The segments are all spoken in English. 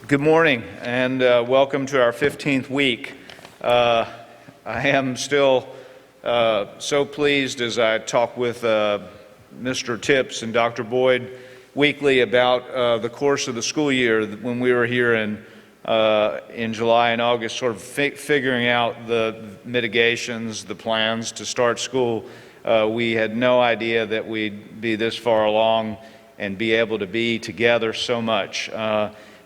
Good morning and welcome to our 15th week. I am still so pleased as I talk with Mr. Tips and Dr. Boyd weekly about the course of the school year. When we were here in July and August, sort of figuring out the mitigations, the plans to start school, we had no idea that we'd be this far along and be able to be together so much.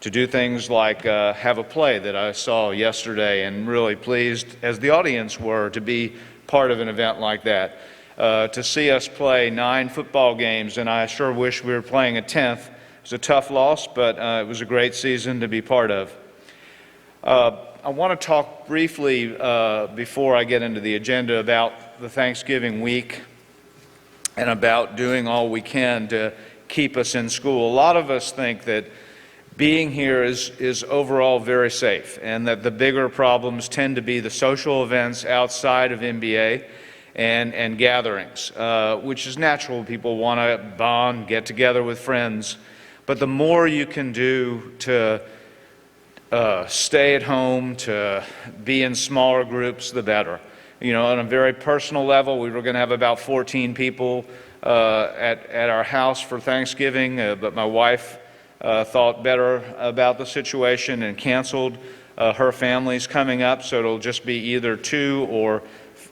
To do things like have a play that I saw yesterday, and really pleased, as the audience were, to be part of an event like that. To see us play 9 football games, and I sure wish we were playing a 10th. It was a tough loss, but it was a great season to be part of. I want to talk briefly before I get into the agenda about the Thanksgiving week and about doing all we can to keep us in school. A lot of us think that being here is overall very safe, and that the bigger problems tend to be the social events outside of MBA and gatherings, which is natural. People want to bond, get together with friends. But the more you can do to stay at home, to be in smaller groups, the better. You know, on a very personal level, we were going to have about 14 people at our house for Thanksgiving, but my wife thought better about the situation and canceled. Her family's coming up, so it'll just be either 2 or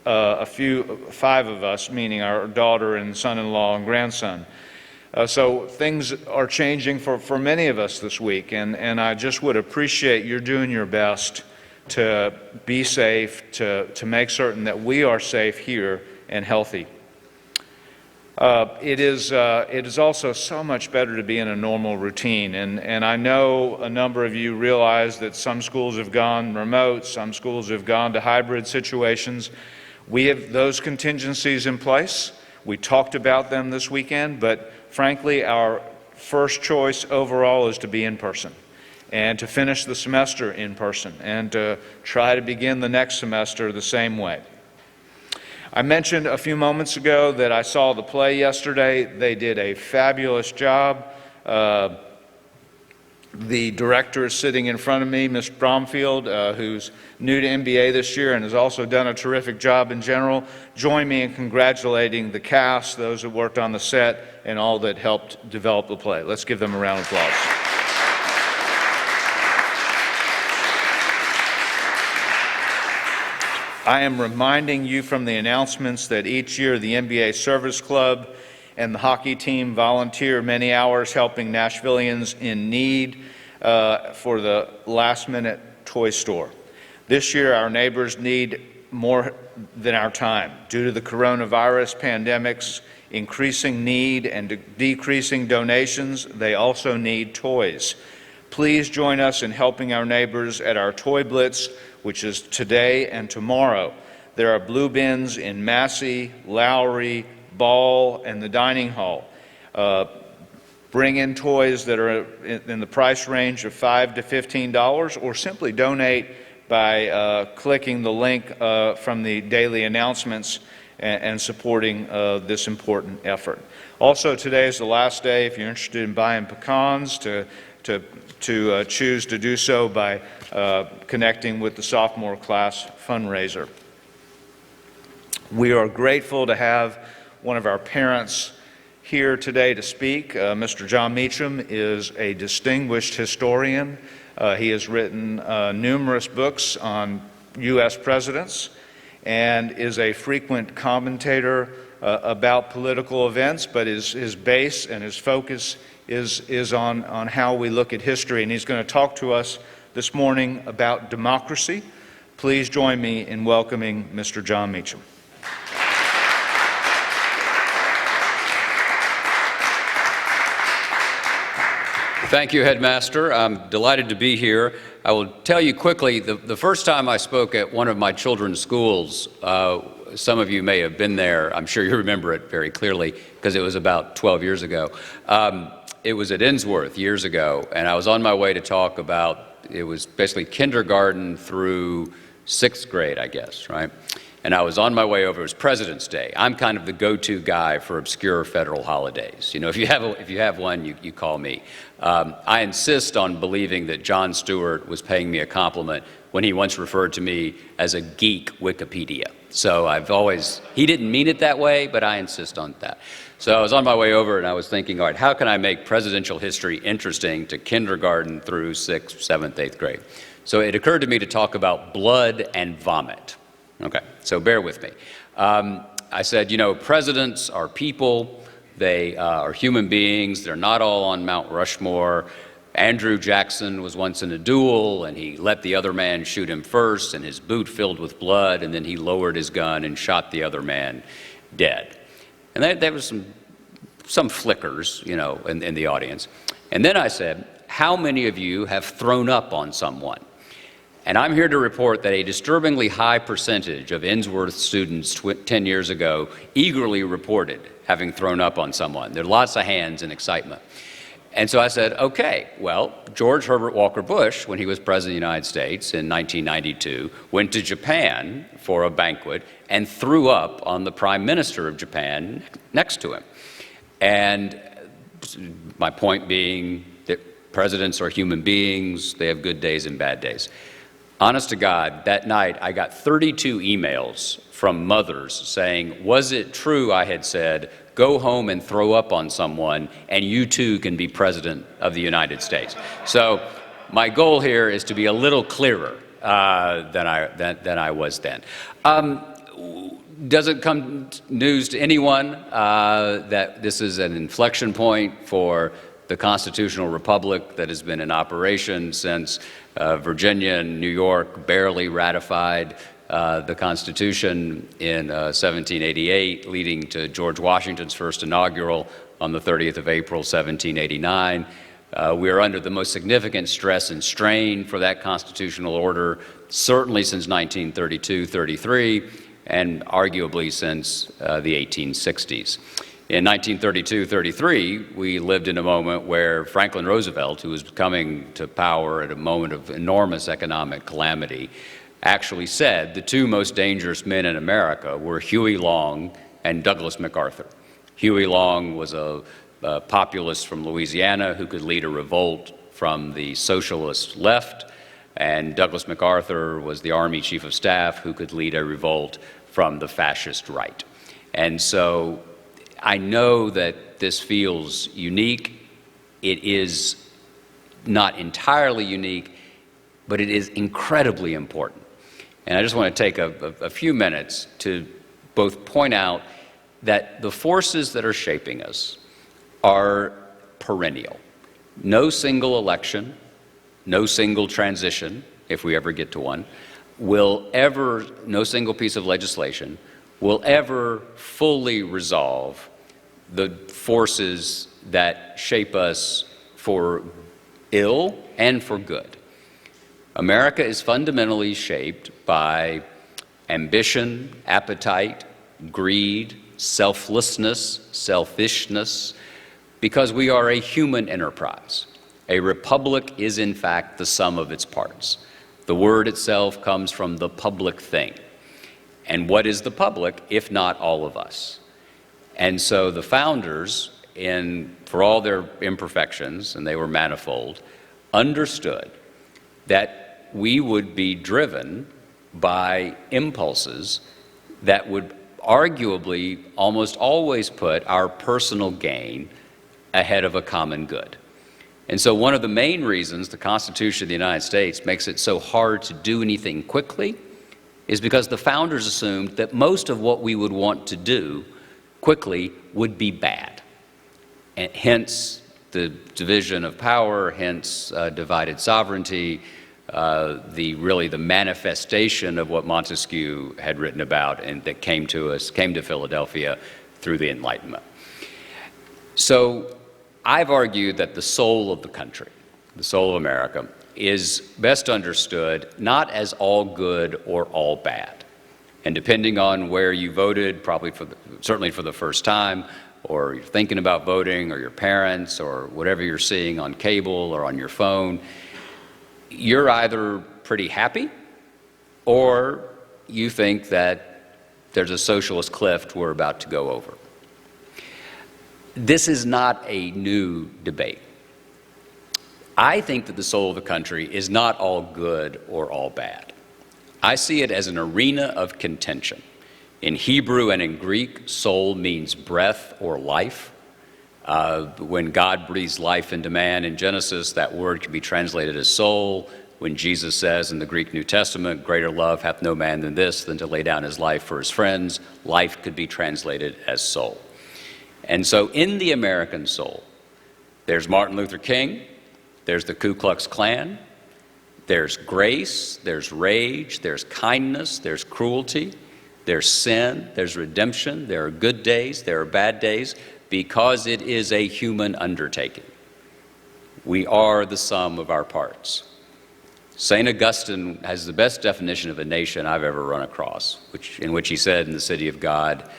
5 of us, meaning our daughter and son-in-law and grandson. So things are changing for many of us this week, and I just would appreciate your doing your best to be safe, to make certain that we are safe here and healthy. It is also so much better to be in a normal routine, and I know a number of you realize that some schools have gone remote, some schools have gone to hybrid situations. We have those contingencies in place. We talked about them this weekend, but frankly, our first choice overall is to be in person and to finish the semester in person and to try to begin the next semester the same way. I mentioned a few moments ago that I saw the play yesterday. They did a fabulous job. The director is sitting in front of me, Ms. Bromfield, who's new to MBA this year and has also done a terrific job in general. Join me in congratulating the cast, those that worked on the set, and all that helped develop the play. Let's give them a round of applause. I am reminding you from the announcements that each year the NBA Service Club and the hockey team volunteer many hours helping Nashvillians in need for the last-minute toy store. This year, our neighbors need more than our time. Due to the coronavirus pandemic's increasing need and decreasing donations, they also need toys. Please join us in helping our neighbors at our Toy Blitz, which is today and tomorrow. There are blue bins in Massey, Lowry, Ball, and the dining hall. Bring in toys that are in the price range of $5 to $15, or simply donate by clicking the link from the daily announcements and supporting this important effort. Also, today is the last day, if you're interested in buying pecans, to choose to do so by connecting with the sophomore class fundraiser. We are grateful to have one of our parents here today to speak. Mr. Jon Meacham is a distinguished historian. He has written numerous books on U.S. presidents and is a frequent commentator about political events, but his base and his focus is on how we look at history, and he's going to talk to us this morning about democracy. Please join me in welcoming Mr. Jon Meacham. Thank you, Headmaster. I'm delighted to be here. I will tell you quickly, the first time I spoke at one of my children's schools, some of you may have been there. I'm sure you remember it very clearly because it was about 12 years ago. It was at Innsworth years ago, and I was on my way to talk about, it was basically kindergarten through 6th grade, I guess, right? and I was on my way over. It was President's Day. I'm kind of the go-to guy for obscure federal holidays. You know, if you have one, you call me. I insist on believing that Jon Stewart was paying me a compliment when he once referred to me as a geek Wikipedia. So he didn't mean it that way, but I insist on that. So I was on my way over and I was thinking, all right, how can I make presidential history interesting to kindergarten through 6th, 7th, 8th grade? So it occurred to me to talk about blood and vomit. Okay, so bear with me. I said, you know, presidents are people. They are human beings. They're not all on Mount Rushmore. Andrew Jackson was once in a duel, and he let the other man shoot him first, and his boot filled with blood, and then he lowered his gun and shot the other man dead. And there was some flickers, you know, in the audience. And then I said, how many of you have thrown up on someone? And I'm here to report that a disturbingly high percentage of Innsworth students 10 years ago eagerly reported having thrown up on someone. There are lots of hands in excitement. And so I said, okay, well, George Herbert Walker Bush, when he was President of the United States in 1992, went to Japan for a banquet and threw up on the Prime Minister of Japan next to him. And my point being that presidents are human beings. They have good days and bad days. Honest to God, that night I got 32 emails from mothers saying, was it true I had said, go home and throw up on someone and you too can be President of the United States? So my goal here is to be a little clearer than I was then. Does it come news to anyone that this is an inflection point for the constitutional republic that has been in operation since Virginia and New York barely ratified the Constitution in 1788, leading to George Washington's first inaugural on the 30th of April, 1789. We are under the most significant stress and strain for that constitutional order, certainly since 1932-33, and arguably since the 1860s. In 1932-33, we lived in a moment where Franklin Roosevelt, who was coming to power at a moment of enormous economic calamity, actually said the two most dangerous men in America were Huey Long and Douglas MacArthur. Huey Long was a populist from Louisiana who could lead a revolt from the socialist left, and Douglas MacArthur was the Army Chief of Staff who could lead a revolt from the fascist right. And so I know that this feels unique. It is not entirely unique, but it is incredibly important. And I just want to take a few minutes to both point out that the forces that are shaping us are perennial. No single election, no single transition, if we ever get to one, no single piece of legislation will ever fully resolve the forces that shape us for ill and for good. America is fundamentally shaped by ambition, appetite, greed, selflessness, selfishness, because we are a human enterprise. A republic is, in fact, the sum of its parts. The word itself comes from the public thing. And what is the public, if not all of us? And so the founders, for all their imperfections, and they were manifold, understood that we would be driven by impulses that would arguably almost always put our personal gain ahead of a common good. And so one of the main reasons the Constitution of the United States makes it so hard to do anything quickly is because the founders assumed that most of what we would want to do quickly would be bad. And hence the division of power, hence divided sovereignty, the manifestation of what Montesquieu had written about and that came to Philadelphia through the Enlightenment. So I've argued that the soul of the country, the soul of America, is best understood not as all good or all bad. And depending on where you voted, certainly for the first time, or you're thinking about voting, or your parents, or whatever you're seeing on cable or on your phone, you're either pretty happy or you think that there's a socialist cliff we're about to go over. This is not a new debate. I think that the soul of the country is not all good or all bad. I see it as an arena of contention. In Hebrew and in Greek, soul means breath or life. When God breathes life into man in Genesis, that word can be translated as soul. When Jesus says in the Greek New Testament, greater love hath no man than this, than to lay down his life for his friends, life could be translated as soul. And so in the American soul, there's Martin Luther King, there's the Ku Klux Klan, there's grace, there's rage, there's kindness, there's cruelty, there's sin, there's redemption, there are good days, there are bad days, because it is a human undertaking. We are the sum of our parts. St. Augustine has the best definition of a nation I've ever run across, in which he said in The City of God,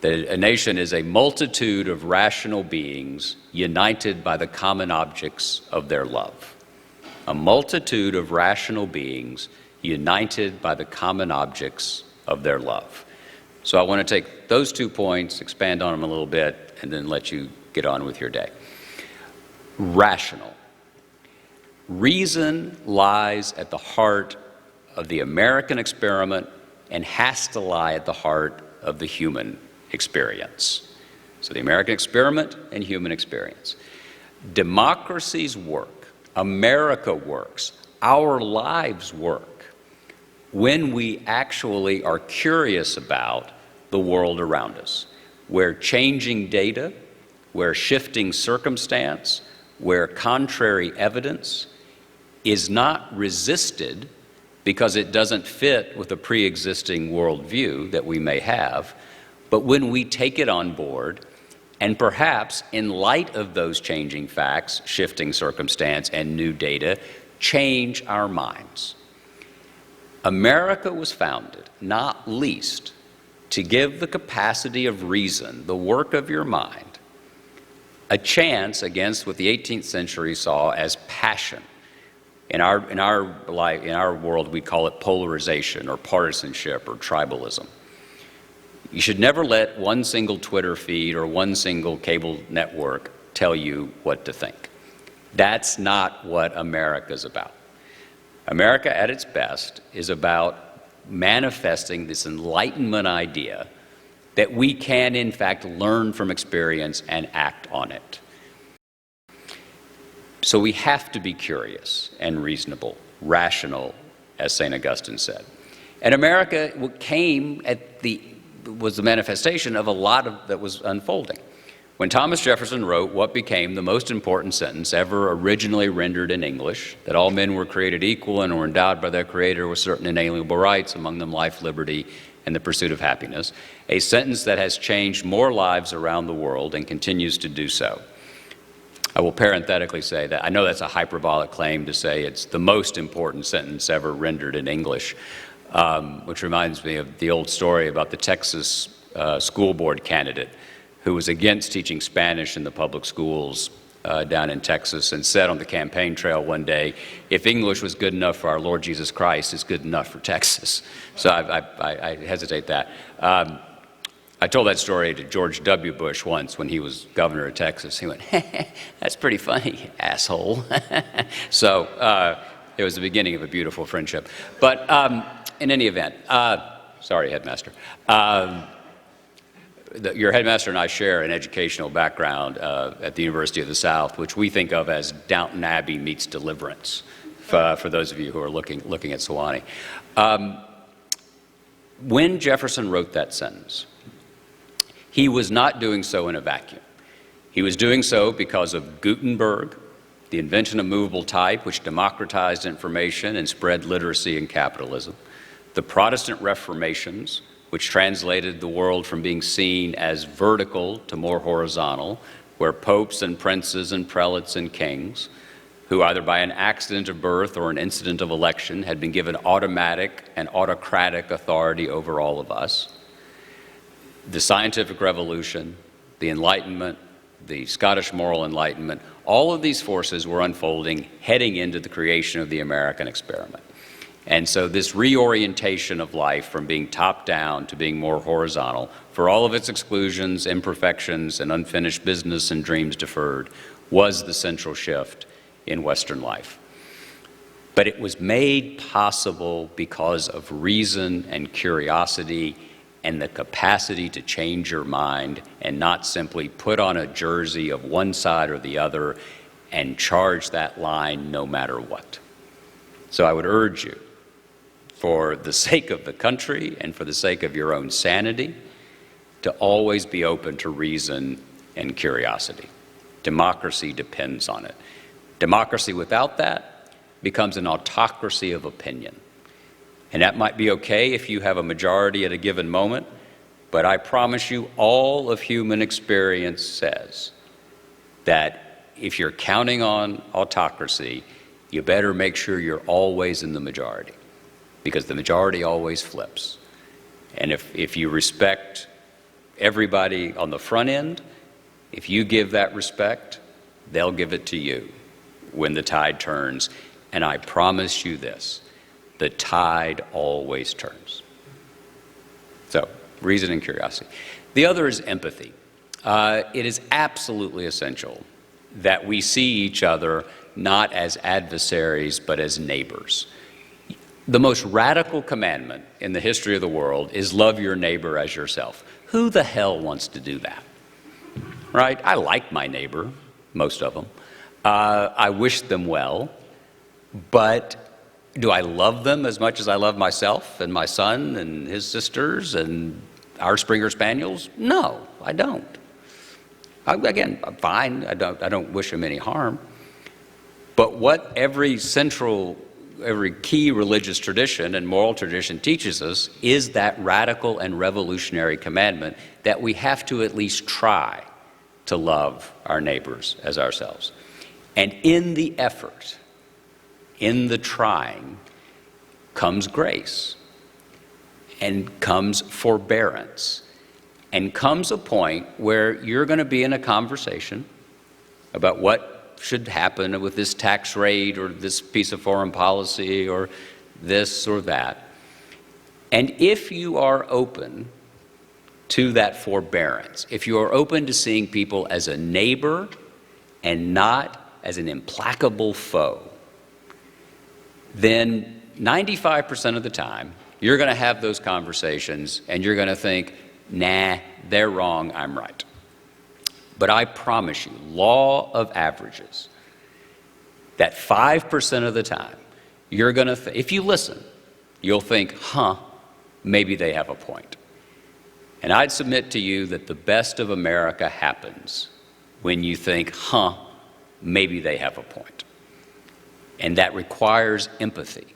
that a nation is a multitude of rational beings united by the common objects of their love. A multitude of rational beings united by the common objects of their love. So I want to take those 2 points, expand on them a little bit, and then let you get on with your day. Rational. Reason lies at the heart of the American experiment and has to lie at the heart of the human experience. So the American experiment and human experience. Democracies work. America works. Our lives work when we actually are curious about the world around us, where changing data, where shifting circumstance, where contrary evidence is not resisted because it doesn't fit with a pre-existing worldview that we may have, but when we take it on board and perhaps in light of those changing facts, shifting circumstance, and new data, change our minds. America was founded, not least, to give the capacity of reason, the work of your mind, a chance against what the 18th century saw as passion. In our world, we call it polarization or partisanship or tribalism. You should never let one single Twitter feed or one single cable network tell you what to think. That's not what America's about. America at its best is about manifesting this Enlightenment idea that we can, in fact, learn from experience and act on it. So we have to be curious and reasonable, rational, as St. Augustine said. And America was the manifestation of a lot that was unfolding. When Thomas Jefferson wrote what became the most important sentence ever originally rendered in English, that all men were created equal and were endowed by their Creator with certain inalienable rights, among them life, liberty, and the pursuit of happiness, a sentence that has changed more lives around the world and continues to do so. I will parenthetically say that I know that's a hyperbolic claim to say it's the most important sentence ever rendered in English, which reminds me of the old story about the Texas school board candidate who was against teaching Spanish in the public schools down in Texas and said on the campaign trail one day, if English was good enough for our Lord Jesus Christ, it's good enough for Texas. So I hesitate that. I told that story to George W. Bush once when he was governor of Texas. He went, that's pretty funny, asshole. So it was the beginning of a beautiful friendship. But in any event, sorry, headmaster. Your headmaster and I share an educational background at the University of the South, which we think of as Downton Abbey meets Deliverance, for those of you who are looking at Sewanee. When Jefferson wrote that sentence, he was not doing so in a vacuum. He was doing so because of Gutenberg, the invention of movable type, which democratized information and spread literacy and capitalism, the Protestant Reformations, which translated the world from being seen as vertical to more horizontal, where popes and princes and prelates and kings, who either by an accident of birth or an incident of election had been given automatic and autocratic authority over all of us, the scientific revolution, the Enlightenment, the Scottish moral enlightenment, all of these forces were unfolding, heading into the creation of the American experiment. And so this reorientation of life from being top down to being more horizontal, for all of its exclusions, imperfections, and unfinished business and dreams deferred, was the central shift in Western life. But it was made possible because of reason and curiosity and the capacity to change your mind and not simply put on a jersey of one side or the other and charge that line no matter what. So I would urge you, for the sake of the country and for the sake of your own sanity, to always be open to reason and curiosity. Democracy depends on it. Democracy without that becomes an autocracy of opinion. And that might be okay if you have a majority at a given moment, but I promise you all of human experience says that if you're counting on autocracy, you better make sure you're always in the majority, because the majority always flips. And if you respect everybody on the front end, if you give that respect, they'll give it to you when the tide turns. And I promise you this, the tide always turns. So, reason and curiosity. The other is empathy. It is absolutely essential that we see each other not as adversaries, but as neighbors. The most radical commandment in the history of the world is love your neighbor as yourself. Who the hell wants to do that? Right? I like my neighbor, most of them. I wish them well, but do I love them as much as I love myself and my son and his sisters and our Springer Spaniels? No, I don't. Again, I'm fine. I don't wish them any harm. But what every key religious tradition and moral tradition teaches us is that radical and revolutionary commandment that we have to at least try to love our neighbors as ourselves. And in the effort, in the trying, comes grace, and comes forbearance, and comes a point where you're going to be in a conversation about what should happen with this tax rate or this piece of foreign policy or this or that. And if you are open to that forbearance, if you are open to seeing people as a neighbor and not as an implacable foe, then 95% of the time, you're going to have those conversations and you're going to think, nah, they're wrong, I'm right. But I promise you, law of averages, that 5% of the time, you're going to, if you listen, you'll think, maybe they have a point. And I'd submit to you that the best of America happens when you think, maybe they have a point. And that requires empathy,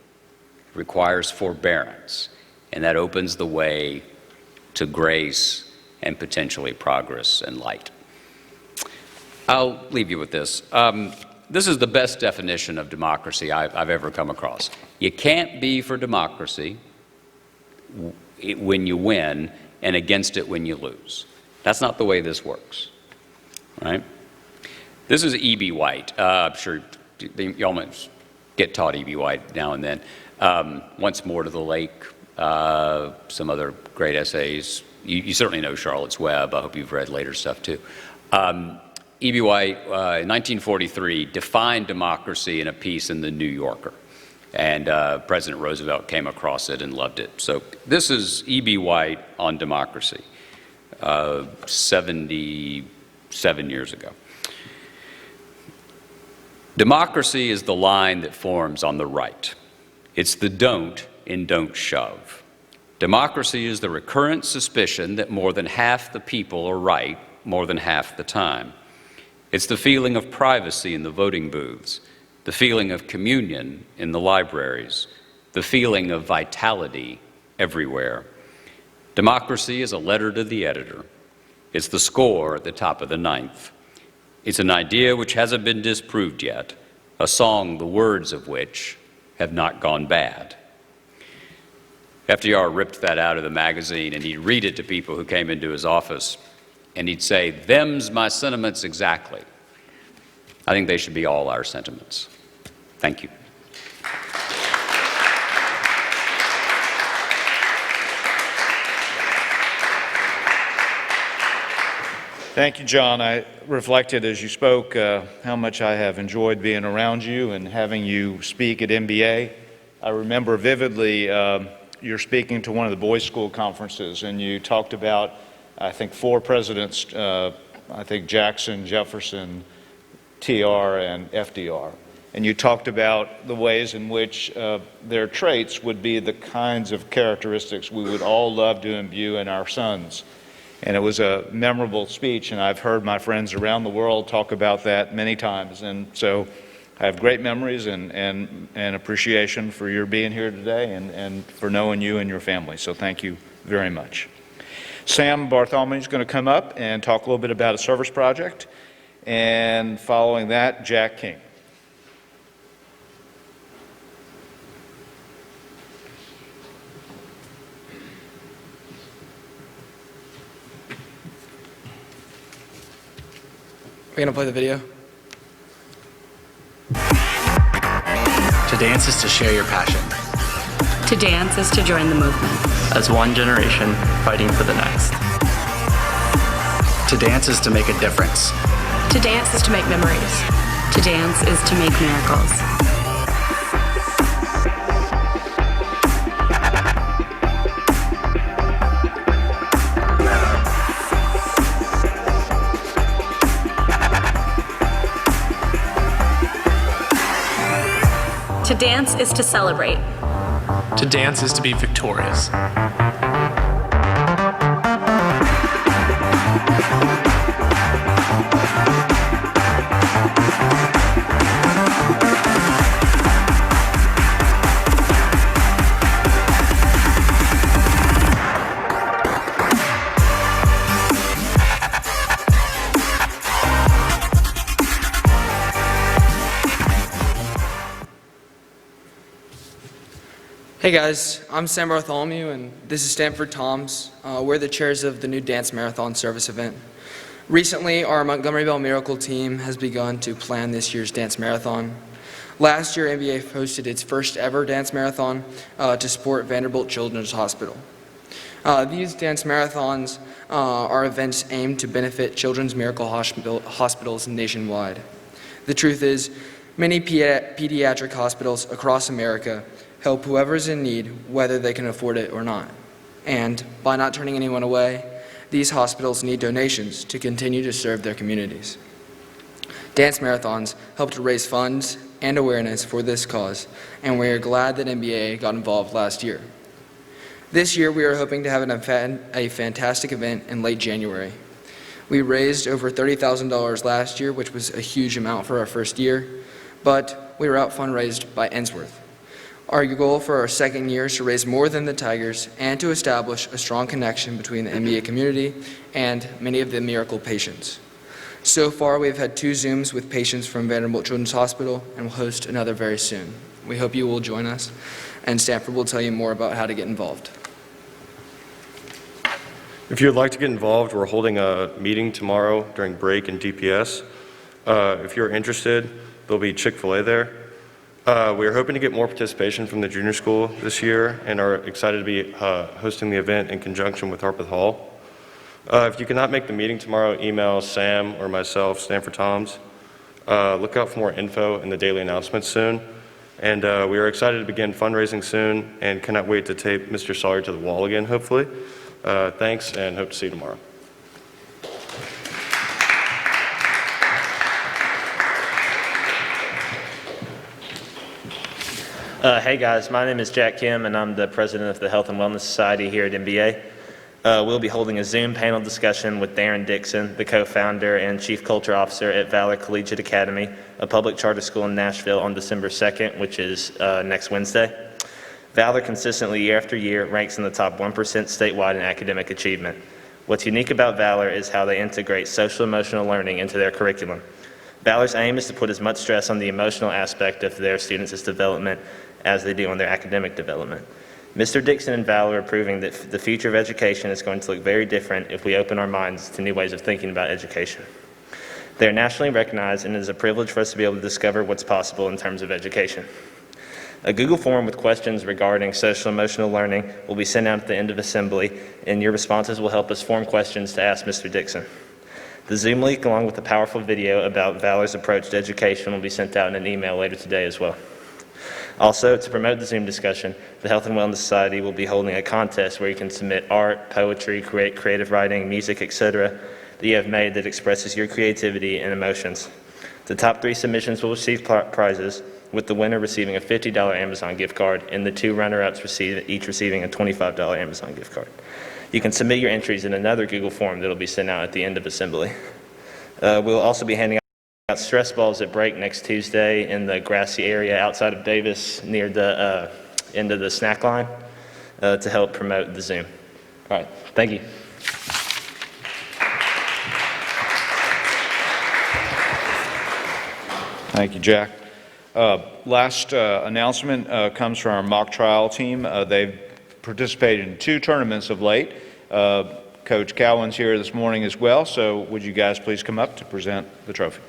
requires forbearance, and that opens the way to grace and potentially progress and light. I'll leave you with this. This is the best definition of democracy I've ever come across. You can't be for democracy when you win and against it when you lose. That's not the way this works, right? This is E.B. White. I'm sure y'all might get taught E.B. White now and then. Once More to the Lake, some other great essays. You certainly know Charlotte's Web. I hope you've read later stuff too. E.B. White, in 1943, defined democracy in a piece in The New Yorker. And President Roosevelt came across it and loved it. So this is E.B. White on democracy, 77 years ago. Democracy is the line that forms on the right. It's the don't in Don't Shove. Democracy is the recurrent suspicion that more than half the people are right more than half the time. It's the feeling of privacy in the voting booths, the feeling of communion in the libraries, the feeling of vitality everywhere. Democracy is a letter to the editor. It's the score at the top of the ninth. It's an idea which hasn't been disproved yet, a song the words of which have not gone bad. FDR ripped that out of the magazine and he'd read it to people who came into his office and he'd say, "Them's my sentiments exactly." I think they should be all our sentiments. Thank you. Thank you, John. I reflected as you spoke how much I have enjoyed being around you and having you speak at MBA. I remember vividly you're speaking to one of the boys' school conferences, and you talked about, I think, 4 presidents, I think Jackson, Jefferson, TR, and FDR. And you talked about the ways in which their traits would be the kinds of characteristics we would all love to imbue in our sons. And it was a memorable speech, and I've heard my friends around the world talk about that many times. And so I have great memories and appreciation for your being here today and for knowing you and your family. So thank you very much. Sam Bartholomew is going to come up and talk a little bit about a service project. And following that, Jack King. We're going to play the video. To dance is to share your passion. To dance is to join the movement. As one generation fighting for the next. To dance is to make a difference. To dance is to make memories. To dance is to make miracles. To dance is to celebrate. To dance is to be victorious. Hey guys, I'm Sam Bartholomew, and this is Stanford Toms. We're the chairs of the new Dance Marathon service event. Recently, our Montgomery Bell Miracle team has begun to plan this year's Dance Marathon. Last year, MBA hosted its first ever Dance Marathon to support Vanderbilt Children's Hospital. These Dance Marathons are events aimed to benefit Children's Miracle Hospitals nationwide. The truth is, many pediatric hospitals across America help whoever is in need, whether they can afford it or not. And by not turning anyone away, these hospitals need donations to continue to serve their communities. Dance marathons help to raise funds and awareness for this cause, and we are glad that MBA got involved last year. This year, we are hoping to have a fantastic event in late January. We raised over $30,000 last year, which was a huge amount for our first year, but we were out fundraised by Ensworth. Our goal for our second year is to raise more than the Tigers and to establish a strong connection between the MBA community and many of the Miracle patients. So far, we've had 2 Zooms with patients from Vanderbilt Children's Hospital, and we'll host another very soon. We hope you will join us, and Stanford will tell you more about how to get involved. If you would like to get involved, we're holding a meeting tomorrow during break in DPS. If you're interested, there'll be Chick-fil-A there. We are hoping to get more participation from the junior school this year and are excited to be hosting the event in conjunction with Harpeth Hall. If you cannot make the meeting tomorrow, email Sam or myself, Stanford Toms. Look out for more info in the daily announcements soon. And we are excited to begin fundraising soon and cannot wait to tape Mr. Sawyer to the wall again, hopefully. Thanks, and hope to see you tomorrow. Hey guys, my name is Jack Kim, and I'm the president of the Health and Wellness Society here at MBA. We'll be holding a Zoom panel discussion with Darren Dixon, the co-founder and chief culture officer at Valor Collegiate Academy, a public charter school in Nashville, on December 2nd, which is next Wednesday. Valor consistently, year after year, ranks in the top 1% statewide in academic achievement. What's unique about Valor is how they integrate social-emotional learning into their curriculum. Valor's aim is to put as much stress on the emotional aspect of their students' development as they do on their academic development. Mr. Dixon and Valor are proving that the future of education is going to look very different if we open our minds to new ways of thinking about education. They are nationally recognized, and it is a privilege for us to be able to discover what's possible in terms of education. A Google form with questions regarding social-emotional learning will be sent out at the end of assembly, and your responses will help us form questions to ask Mr. Dixon. The Zoom link, along with a powerful video about Valor's approach to education, will be sent out in an email later today as well. Also, to promote the Zoom discussion, the Health and Wellness Society will be holding a contest where you can submit art, poetry, creative writing, music, etc. that you have made that expresses your creativity and emotions. The top 3 submissions will receive prizes, with the winner receiving a $50 Amazon gift card and the 2 runner-ups each receiving a $25 Amazon gift card. You can submit your entries in another Google form that will be sent out at the end of assembly. We'll also be handing out stress balls at break next Tuesday in the grassy area outside of Davis near the end of the snack line to help promote the Zoom. All right, thank you. Thank you, Jack. Last announcement comes from our mock trial team. They've participated in 2 tournaments of late. Coach Cowan's here this morning as well, so would you guys please come up to present the trophy?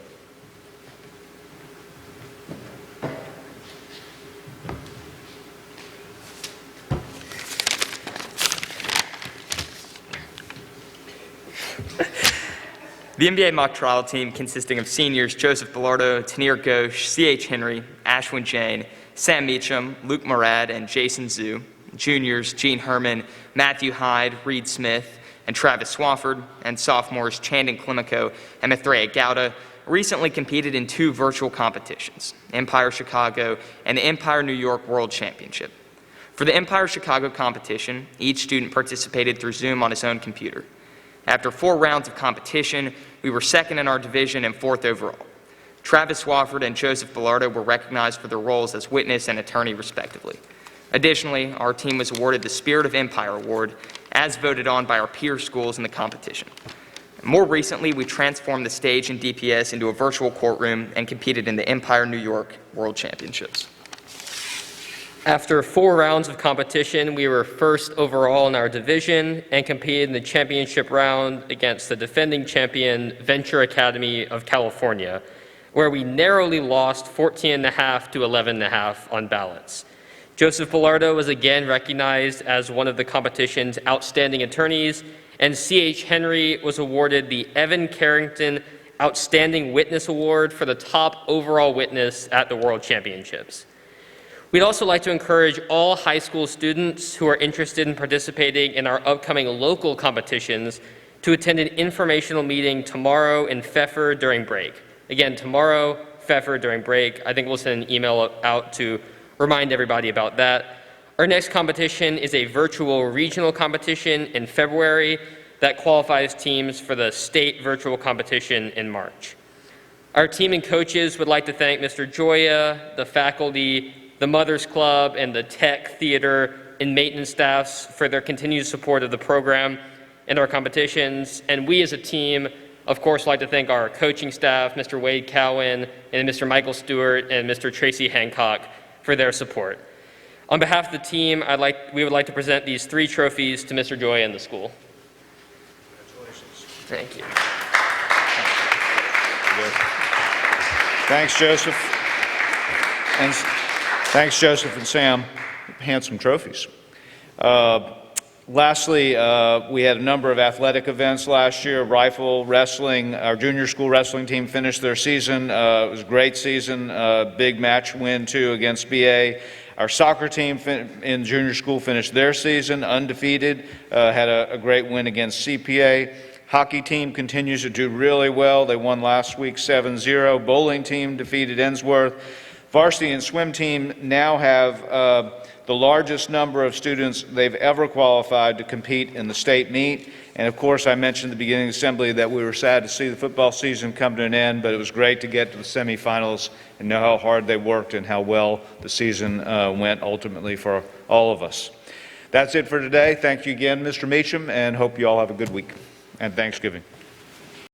The NBA mock trial team, consisting of seniors Joseph Bilardo, Tanir Ghosh, C.H. Henry, Ashwin Jain, Sam Meacham, Luke Murad, and Jason Zhu, juniors Gene Herman, Matthew Hyde, Reed Smith, and Travis Swafford, and sophomores Chandon Klimico and Mathreya Gowda, recently competed in 2 virtual competitions, Empire Chicago and the Empire New York World Championship. For the Empire Chicago competition, each student participated through Zoom on his own computer. After 4 rounds of competition, we were 2nd in our division and 4th overall. Travis Swafford and Joseph Bilardo were recognized for their roles as witness and attorney, respectively. Additionally, our team was awarded the Spirit of Empire Award, as voted on by our peer schools in the competition. More recently, we transformed the stage in DPS into a virtual courtroom and competed in the Empire New York World Championships. After 4 rounds of competition, we were 1st overall in our division and competed in the championship round against the defending champion, Venture Academy of California, where we narrowly lost 14.5 to 11.5 on ballots. Joseph Bilardo was again recognized as one of the competition's outstanding attorneys, and C.H. Henry was awarded the Evan Carrington Outstanding Witness Award for the top overall witness at the World Championships. We'd also like to encourage all high school students who are interested in participating in our upcoming local competitions to attend an informational meeting tomorrow in Pfeffer during break. Again, tomorrow, Pfeffer during break. I think we'll send an email out to remind everybody about that. Our next competition is a virtual regional competition in February that qualifies teams for the state virtual competition in March. Our team and coaches would like to thank Mr. Joya, the faculty, the Mothers Club, and the tech, theater, and maintenance staffs for their continued support of the program and our competitions. And we as a team, of course, like to thank our coaching staff, Mr. Wade Cowan, and Mr. Michael Stewart, and Mr. Tracy Hancock for their support. On behalf of the team, we would like to present these 3 trophies to Mr. Joy and the school. Congratulations. Thank you. Thanks, Joseph. And thanks, Joseph and Sam. Handsome trophies. Lastly, we had a number of athletic events last year. Rifle wrestling, our junior school wrestling team finished their season. It was a great season, big match win too against BA. Our soccer team in junior school finished their season undefeated, had a great win against CPA. Hockey team continues to do really well. They won last week 7-0. Bowling team defeated Ensworth. Varsity and swim team now have the largest number of students they've ever qualified to compete in the state meet. And of course, I mentioned at the beginning of the assembly that we were sad to see the football season come to an end, but it was great to get to the semifinals and know how hard they worked and how well the season went ultimately for all of us. That's it for today. Thank you again, Mr. Meacham, and hope you all have a good week and Thanksgiving.